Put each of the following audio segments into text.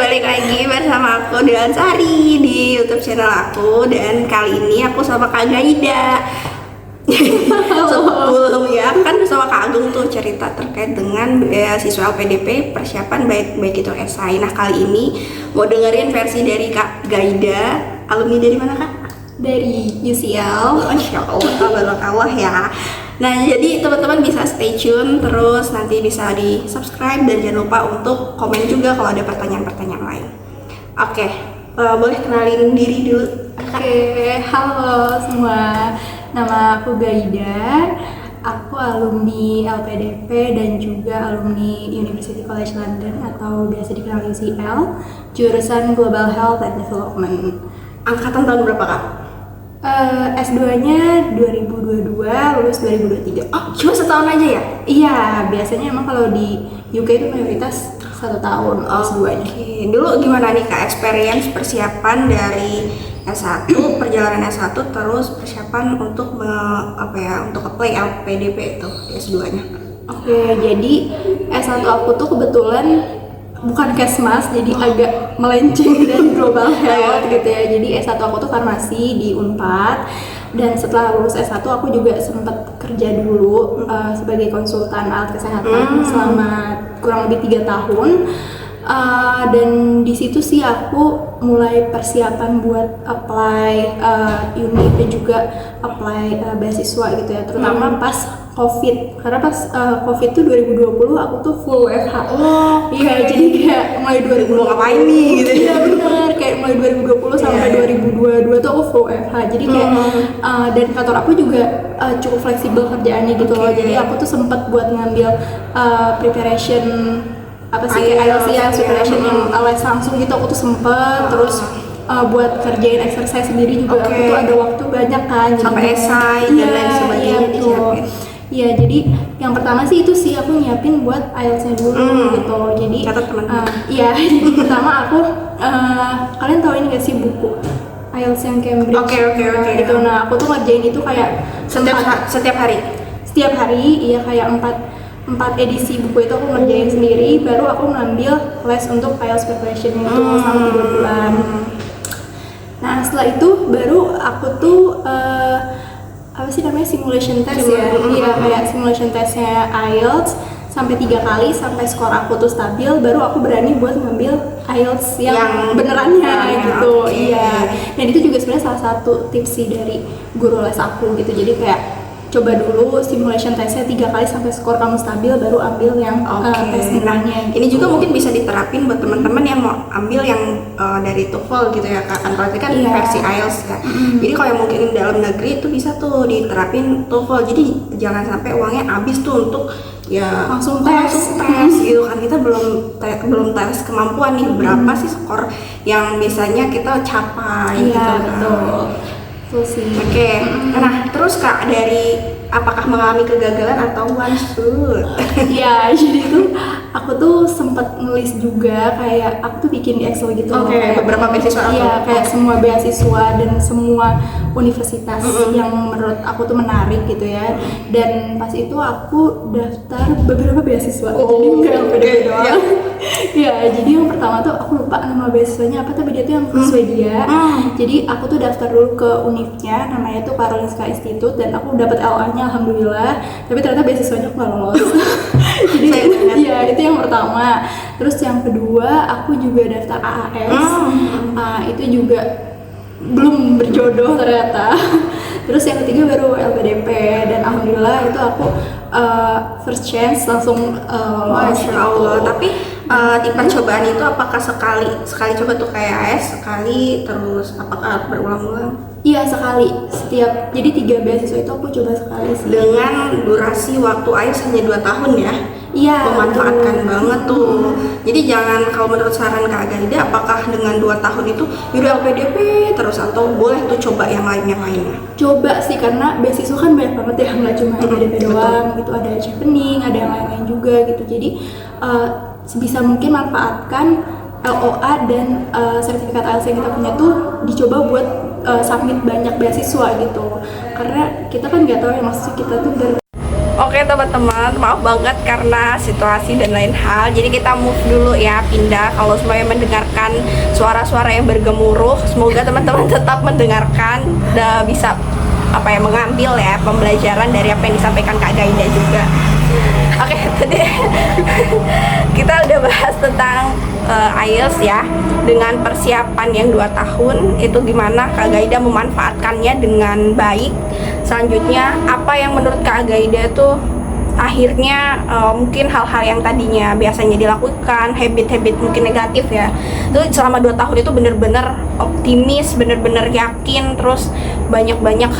balik lagi bersama aku Dean Sari di YouTube channel aku. Dan kali ini aku sama Kak Gaida. Sebelumnya kan sama Kak Agung tuh cerita terkait dengan beasiswa LPDP persiapan baik itu esai. Nah kali ini mau dengerin versi dari Kak Gaida. Alumni dari mana Kak? Dari UCL. Masya Allah, tabarakallah ya. Nah jadi teman-teman bisa stay tune terus, nanti bisa di subscribe dan jangan lupa untuk komen juga kalau ada pertanyaan-pertanyaan lain. Oke, boleh kenalin diri dulu. Oke, halo semua. Nama aku Gaida. Aku alumni LPDP dan juga alumni University College London atau biasa dikenal UCL, jurusan Global Health and Development. Angkatan tahun berapa Kak? S2-nya 2022, lulus 2023. Oh, cuma setahun aja ya? Iya, biasanya emang kalau di UK itu mayoritas 1 tahun S2-nya. Oke, dulu gimana nih Kak experience persiapan dari S1, perjalanan S1 terus persiapan untuk untuk apply LPDP itu S2-nya? Oke, jadi S1 aku tuh kebetulan bukan kesmas, jadi agak melenceng dari global health gitu ya. Jadi S1 aku tuh farmasi di Unpad, dan setelah lulus S1 aku juga sempat kerja dulu sebagai konsultan alat kesehatan selama kurang lebih 3 tahun. Dan di situ sih aku mulai persiapan buat apply uni dan juga apply beasiswa gitu ya, terutama pas COVID, karena pas COVID tuh 2020 aku tuh full WFH. Iya, jadi kayak mulai 2020 ngapain nih gitu. Iya benar, kayak mulai 2020 sampai 2022 tuh aku full WFH. Jadi kayak dan kantor aku juga cukup fleksibel kerjaannya gitu loh. Jadi aku tuh sempet buat ngambil preparation IELTS preparation yang les langsung gitu, aku tuh sempet terus buat kerjain exercise sendiri juga aku tuh ada waktu banyak kan, sampai esai dan lain sebagainya disiapin. Iya, jadi yang pertama sih itu sih aku nyiapin buat IELTS-nya dulu gitu. Jadi iya, jadi pertama aku kalian tahu ini gak sih buku IELTS yang Cambridge? Oke. Gitu. Nah, aku tuh ngerjain itu kayak setiap hari. Setiap hari, iya kayak 4 edisi buku itu aku ngerjain sendiri, baru aku ngambil les untuk IELTS preparation itu selama 3 bulan. Nah, setelah itu baru aku tuh simulation test ya. Iya, kayak simulation testnya IELTS sampai 3 kali sampai skor aku tuh stabil, baru aku berani buat ngambil IELTS yang benerannya gitu. Iya. Dan itu juga sebenarnya salah satu tips sih dari guru les aku gitu. Jadi kayak coba dulu simulation testnya 3 kali sampai skor kamu stabil, baru ambil yang tes benerannya. Ini juga mungkin bisa diterapin buat teman-teman yang mau ambil yang dari TOEFL gitu ya Kak. Kan versi IELTS kan. Jadi kalau yang mungkin dalam negeri itu bisa tuh diterapin TOEFL. Jadi jangan sampai uangnya habis tuh untuk ya langsung tes gitu kan. Kita belum tes kemampuan nih, berapa sih skor yang biasanya kita capai gitu kan. Betul. Oke. Nah terus Kak, dari apakah mengalami kegagalan atau one shoot? Ya, jadi tuh aku tuh sempat nulis juga, kayak aku tuh bikin di Excel gitu. Beberapa beasiswa. Iya, kayak semua beasiswa dan semua universitas yang menurut aku tuh menarik gitu ya. Dan pas itu aku daftar beberapa beasiswa. Jadi enggak LPDP doang. Ya, jadi yang pertama tuh aku lupa nama beasiswanya apa, tapi dia tuh yang ke Swedia. Jadi aku tuh daftar dulu ke univnya, namanya tuh Karolinska Institute, dan aku dapat LA-nya alhamdulillah. Tapi ternyata beasiswanya aku nggak lolos. Jadi ya itu yang pertama. Terus yang kedua aku juga daftar AAS. Itu juga belum berjodoh ternyata. Terus yang ketiga baru LPDP, dan alhamdulillah itu aku first chance langsung Masya Allah. Tapi di percobaan itu apakah sekali coba tuh kayak AS sekali, terus apakah berulang-ulang? Iya, sekali. Jadi 3 beasiswa itu aku coba sekali sih. Dengan durasi waktu IELTS hanya 2 tahun ya? Iya, memanfaatkan banget tuh. Jadi jangan, kalau menurut saran Kak Gaida, apakah dengan 2 tahun itu yaudah LPDP terus, atau boleh tuh coba yang lainnya? Coba sih, karena beasiswa kan banyak banget ya, nggak cuma LPDP doang gitu, ada chevening, ada yang lain-lain juga gitu. Jadi sebisa mungkin manfaatkan LOA dan sertifikat IELTS yang kita punya tuh dicoba buat submit banyak beasiswa gitu, karena kita kan nggak tahu ya maksud kita tuh Oke teman-teman, maaf banget karena situasi dan lain hal. Jadi kita move dulu ya, pindah. Kalau semuanya mendengarkan suara-suara yang bergemuruh, semoga teman-teman tetap mendengarkan dan bisa mengambil ya pembelajaran dari apa yang disampaikan Kak Gaida juga. Oke, tadi kita udah bahas tentang IELTS ya, dengan persiapan yang 2 tahun itu gimana Kak Gaida memanfaatkannya dengan baik. Selanjutnya apa yang menurut Kak Gaida tuh akhirnya mungkin hal-hal yang tadinya biasanya dilakukan, habit-habit mungkin negatif ya, itu selama 2 tahun itu bener-bener optimis, bener-bener yakin, terus banyak-banyak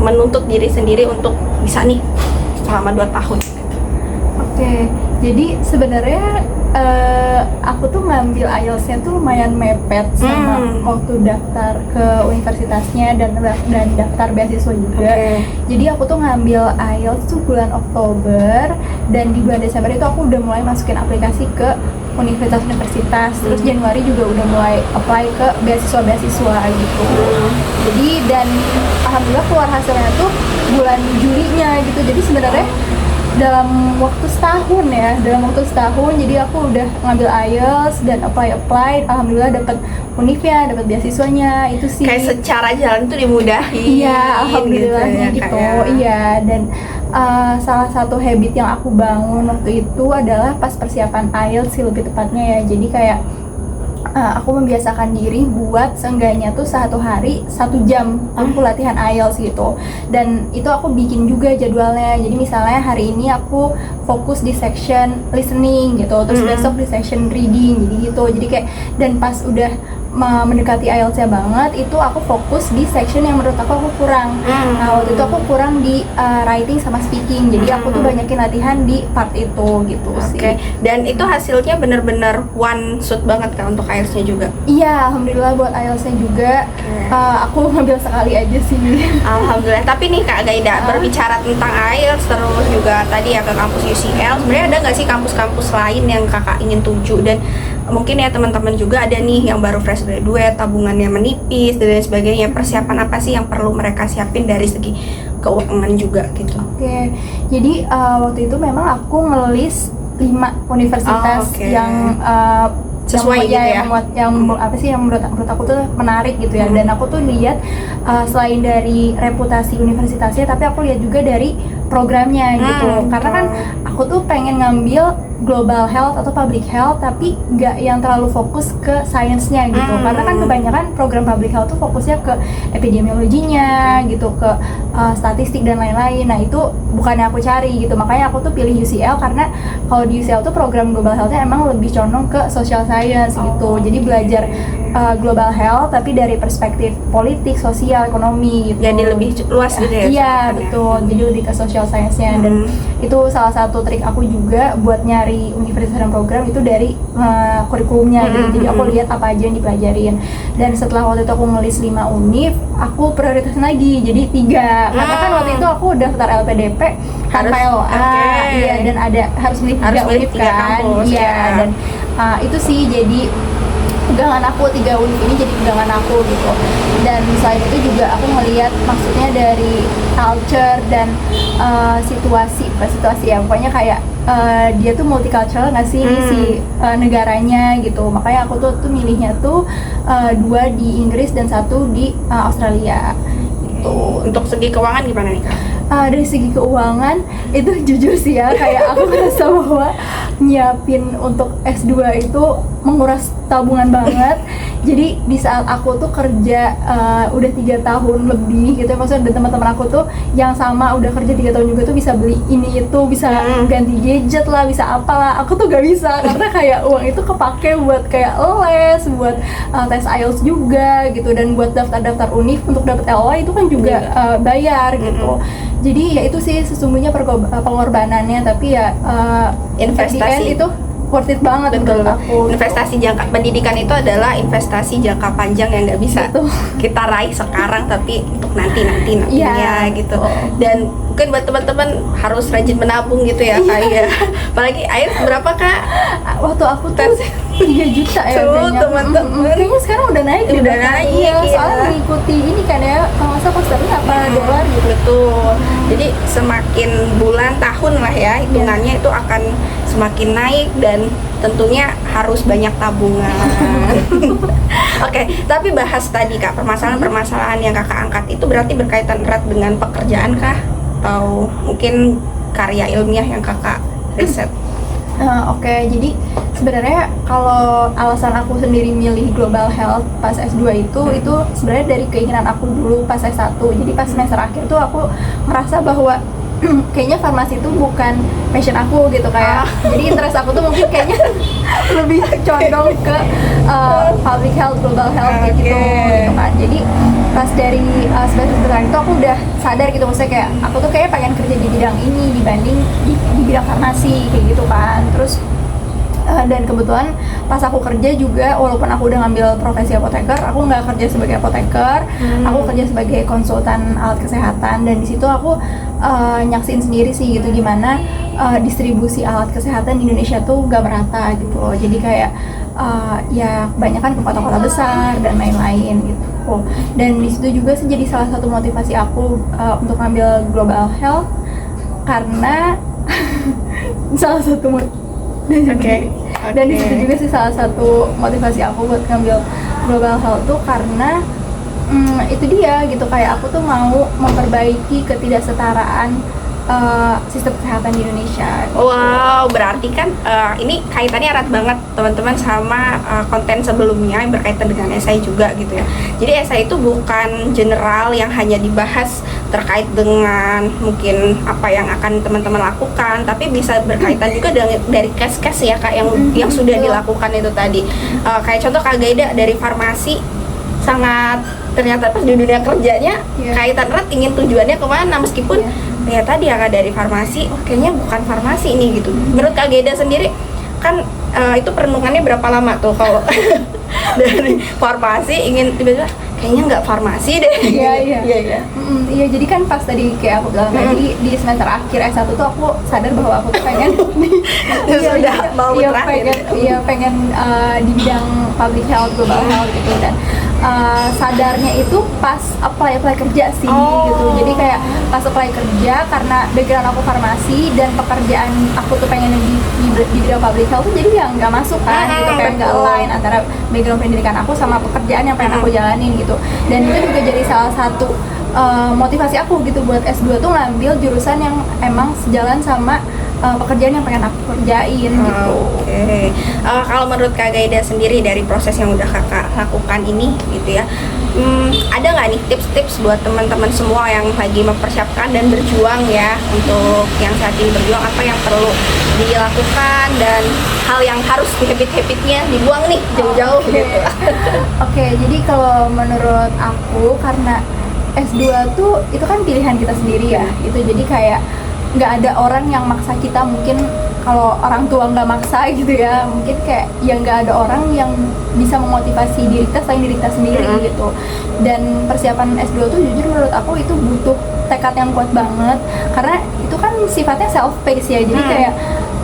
menuntut diri sendiri untuk bisa nih selama 2 tahun. Oke, jadi sebenarnya aku tuh ngambil IELTS-nya tuh lumayan mepet sama waktu daftar ke universitasnya dan daftar beasiswa juga. Jadi aku tuh ngambil IELTS tuh bulan Oktober, dan di bulan Desember itu aku udah mulai masukin aplikasi ke universitas-universitas. Terus Januari juga udah mulai apply ke beasiswa-beasiswa gitu. Jadi dan alhamdulillah keluar hasilnya tuh bulan Julinya gitu. Jadi sebenarnya dalam waktu setahun jadi aku udah ngambil IELTS dan apply, alhamdulillah dapat univnya, dapat beasiswanya. Itu sih kayak secara jalan tuh dimudahin. Iya, alhamdulillahnya gitu. Iya, dan salah satu habit yang aku bangun waktu itu adalah pas persiapan IELTS sih lebih tepatnya ya. Jadi kayak aku membiasakan diri buat seenggaknya tuh 1 hari 1 jam aku latihan IELTS gitu. Dan itu aku bikin juga jadwalnya. Jadi misalnya hari ini aku fokus di section listening gitu, terus besok di section reading, jadi gitu. Jadi kayak, dan pas udah mendekati IELTS-nya banget, itu aku fokus di section yang menurut aku kurang. Nah, waktu itu aku kurang di writing sama speaking. Jadi aku tuh banyakin latihan di part itu gitu sih. Dan itu hasilnya bener-bener one shot banget kan untuk IELTS-nya juga? Iya, alhamdulillah buat IELTS-nya juga. Aku ngambil sekali aja sih. Alhamdulillah. Tapi nih Kak Gaida, berbicara tentang IELTS terus juga tadi ya ke kampus UCL, sebenarnya ada nggak sih kampus-kampus lain yang kakak ingin tuju? Dan mungkin ya teman-teman juga ada nih yang baru fresh graduate, tabungannya menipis dan lain sebagainya. Persiapan apa sih yang perlu mereka siapin dari segi keuangan juga gitu? Oke, jadi waktu itu memang aku ngelis 5 universitas yang sesuai yang menurut aku tuh menarik gitu ya. Dan aku tuh lihat selain dari reputasi universitasnya, tapi aku lihat juga dari programnya gitu. Karena kan aku tuh pengen ngambil global health atau public health, tapi nggak yang terlalu fokus ke sainsnya gitu. Karena kan kebanyakan program public health tuh fokusnya ke epidemiologinya gitu, ke statistik dan lain-lain. Nah itu bukan yang aku cari gitu. Makanya aku tuh pilih UCL, karena kalau di UCL tuh program global healthnya emang lebih condong ke social science gitu. Jadi belajar global health tapi dari perspektif politik, sosial, ekonomi gitu. Jadi lebih luas gitu ya? Iya betul, jadi lebih ke social science-nya. Dan itu salah satu trik aku juga buat nyari universitas dan program itu dari kurikulumnya gitu. Jadi aku lihat apa aja yang dipelajarin. Dan setelah waktu itu aku ngelis 5 univ, aku prioritasin lagi jadi 3. Karena kan waktu itu aku daftar LPDP tanpa LOA, iya, dan ada harus milih 3 univ kan. Iya, dan itu sih jadi pegangan aku, 3 univ ini jadi pegangan aku gitu. Dan selain itu juga aku ngelihat maksudnya dari culture dan situasi ya, pokoknya kayak dia tuh multicultural nggak sih si negaranya gitu. Makanya aku tuh milihnya tuh 2 di Inggris dan 1 di Australia gitu. Untuk segi keuangan gimana nih Kak? Dari segi keuangan itu jujur sih ya, kayak aku merasa bahwa nyiapin untuk S2 itu menguras tabungan banget. Jadi di saat aku tuh kerja udah 3 tahun lebih gitu ya, maksudnya ada teman-teman aku tuh yang sama udah kerja 3 tahun juga tuh bisa beli ini itu, bisa ganti gadget lah, bisa apalah. Aku tuh gak bisa, karena kayak uang itu kepake buat kayak les, buat tes IELTS juga gitu, dan buat daftar-daftar univ untuk dapet LOA itu kan juga bayar gitu. Jadi ya itu sih sesungguhnya pengorbanannya, tapi ya investasi itu worth it banget menurut aku. Investasi jangka pendidikan itu adalah investasi jangka panjang yang nggak bisa kita raih sekarang, tapi untuk nantinya gitu. Dan mungkin buat teman-teman harus rajin menabung gitu ya Kak ya. Apalagi air berapa Kak? Waktu aku tuh 3 juta ya Tuh, kayaknya. teman-teman. Kayaknya sekarang udah naik deh, Udah bahkan. naik, Iya, iya. soalnya mengikuti ini kan ya, kalau nggak salah pasarnya apa dolar gitu. Betul. Jadi semakin bulan tahun lah ya hitungannya itu akan semakin naik dan tentunya harus banyak tabungan. Oke, tapi bahas tadi Kak, permasalahan-permasalahan yang Kakak angkat itu berarti berkaitan erat dengan pekerjaan kah? Atau mungkin karya ilmiah yang Kakak riset? Oke, jadi sebenarnya kalau alasan aku sendiri milih global health pas S2 itu sebenarnya dari keinginan aku dulu pas S1. Jadi pas semester akhir tuh aku merasa bahwa kayaknya farmasi itu bukan passion aku gitu, kayak jadi interest aku tuh mungkin kayaknya lebih condong ke public health, global health kayak gitu kan. Jadi pas dari semester itu aku udah sadar gitu, maksudnya kayak aku tuh kayak pengen kerja di bidang ini dibanding di bidang farmasi kayak gitu kan. Terus dan kebetulan pas aku kerja juga, walaupun aku udah ngambil profesi apoteker, aku nggak kerja sebagai apoteker, aku kerja sebagai konsultan alat kesehatan. Dan di situ aku nyaksin sendiri sih gitu gimana distribusi alat kesehatan di Indonesia tuh nggak merata gitu loh. Jadi kayak ya kebanyakan ke kota-kota besar dan lain-lain gitu. Dan di situ juga sih jadi salah satu motivasi aku untuk ngambil global health, karena salah satu dan di situ juga sih salah satu motivasi aku buat ngambil global health tuh karena itu dia gitu, kayak aku tuh mau memperbaiki ketidaksetaraan sistem kesehatan di Indonesia. Wow, berarti kan ini kaitannya erat banget teman-teman sama konten sebelumnya yang berkaitan dengan esai juga gitu ya. Jadi esai itu bukan general yang hanya dibahas terkait dengan mungkin apa yang akan teman-teman lakukan, tapi bisa berkaitan juga dari case-case ya Kak yang sudah dilakukan itu tadi. Kayak contoh Kak Gaida dari farmasi, sangat ternyata pas di dunia kerjanya kaitan erat, ingin tujuannya kemana, meskipun ya tadi ya Kak dari farmasi, kayaknya bukan farmasi ini gitu. Menurut Kak Gaida sendiri kan itu perenungannya berapa lama tuh kalau dari farmasi ingin tiba-tiba kayaknya nggak farmasi deh. Iya, jadi kan pas tadi kayak aku bilang tadi di semester akhir S1 tuh aku sadar bahwa aku tuh pengen pengen di bidang public health, global health gitu. Dan sadarnya itu pas apply kerja sih gitu. Jadi kayak pas apply kerja, karena background aku farmasi dan pekerjaan aku tuh pengen di bidang public health tuh, jadi yang nggak masuk kan gitu, kayak nggak align antara background pendidikan aku sama pekerjaan yang pengen aku jalanin gitu. Dan itu juga jadi salah satu motivasi aku gitu buat S2 tuh ngambil jurusan yang emang sejalan sama pekerjaan yang pengen aku kerjain gitu. Kalau menurut Kak Gaida sendiri dari proses yang udah Kakak lakukan ini gitu ya, ada nggak nih tips-tips buat teman-teman semua yang lagi mempersiapkan dan berjuang ya untuk yang saat ini berjuang, apa yang perlu dilakukan dan hal yang harus habit-habitnya dibuang nih jauh-jauh gitu. Jadi kalau menurut aku, karena S2 tuh itu kan pilihan kita sendiri ya, itu jadi kayak nggak ada orang yang maksa kita. Mungkin kalau orang tua nggak maksa gitu ya, mungkin kayak ya nggak ada orang yang bisa memotivasi diri kita selain diri kita sendiri gitu. Dan persiapan S2 tuh jujur menurut aku itu butuh tekad yang kuat banget, karena itu kan sifatnya self pace ya, jadi kayak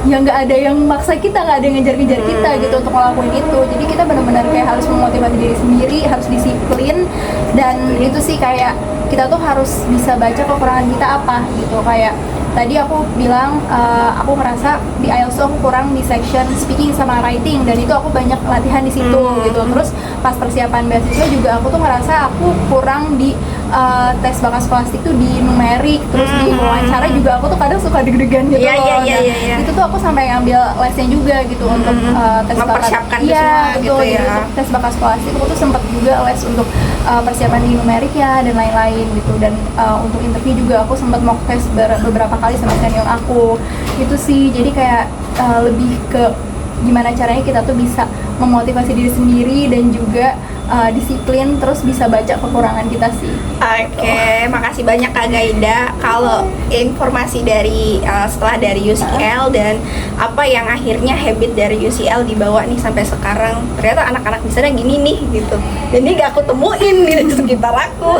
ya nggak ada yang maksa kita, nggak ada yang ngejar-ngejar kita gitu untuk ngelakuin itu. Jadi kita benar-benar kayak harus memotivasi diri sendiri, harus disiplin. Dan itu sih kayak kita tuh harus bisa baca kekurangan kita apa gitu. Kayak tadi aku bilang aku merasa di IELTS tuh aku kurang di section speaking sama writing, dan itu aku banyak latihan di situ gitu. Terus pas persiapan beasiswa juga aku tuh ngerasa aku kurang di tes bakat skolastik tuh di numerik. Terus di wawancara juga aku tuh kadang suka deg-degan gitu loh. Itu tuh aku sampai ngambil lesnya juga gitu untuk tes bakat. Iya betul, gitu ya. Tes bakat skolastik aku tuh sempet juga les untuk persiapan di numerik ya dan lain-lain gitu. Dan untuk interview juga aku sempet mock test beberapa kali sama senior aku itu sih. Jadi kayak lebih ke gimana caranya kita tuh bisa memotivasi diri sendiri dan juga disiplin, terus bisa baca kekurangan kita sih. Oke, makasih banyak Kak Gaida. Kalau informasi dari setelah dari UCL dan apa yang akhirnya habit dari UCL dibawa nih sampai sekarang, ternyata anak-anak di sana gini nih gitu. Dan ini gak aku temuin di sekitar aku.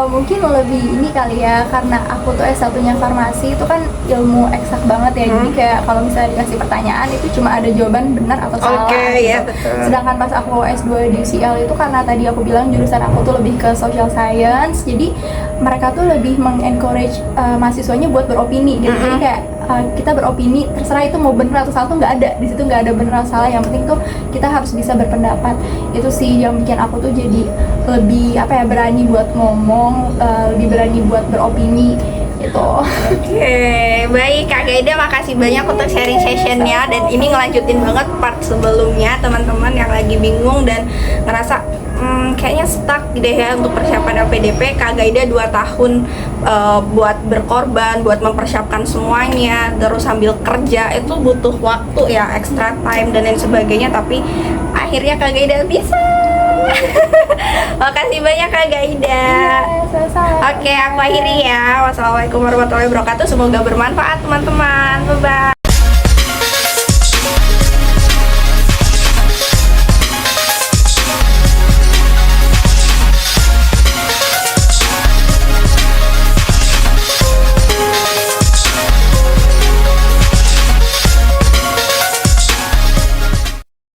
Mungkin lebih ini kali ya, karena aku tuh S1-nya farmasi itu kan ilmu eksak banget ya. Jadi kayak kalau misalnya dikasih pertanyaan itu cuma ada jawaban benar atau salah. Oke, gitu. ya betul. Sedangkan pas aku S2 di UCL itu karena tadi aku bilang jurusan aku tuh lebih ke social science, jadi mereka tuh lebih mengencourage mahasiswanya buat beropini gitu. Jadi kayak kita beropini, terserah itu mau benar atau salah tuh nggak ada di situ, nggak ada benar atau salah. Yang penting tuh kita harus bisa berpendapat. Itu sih yang bikin aku tuh jadi lebih berani buat ngomong, lebih berani buat beropini gitu. Oke, baik Kak Gaida, makasih banyak untuk sharing sessionnya. Dan ini ngelanjutin banget part sebelumnya, teman-teman yang lagi bingung dan ngerasa kayaknya stuck gitu ya untuk persiapan LPDP. Kak Gaida 2 tahun buat berkorban, buat mempersiapkan semuanya, terus sambil kerja itu butuh waktu ya, extra time dan lain sebagainya, tapi akhirnya Kak Gaida bisa. Makasih banyak Kak Gaida. Oke, aku akhiri ya. Wassalamualaikum warahmatullahi wabarakatuh. Semoga bermanfaat teman-teman. Bye bye.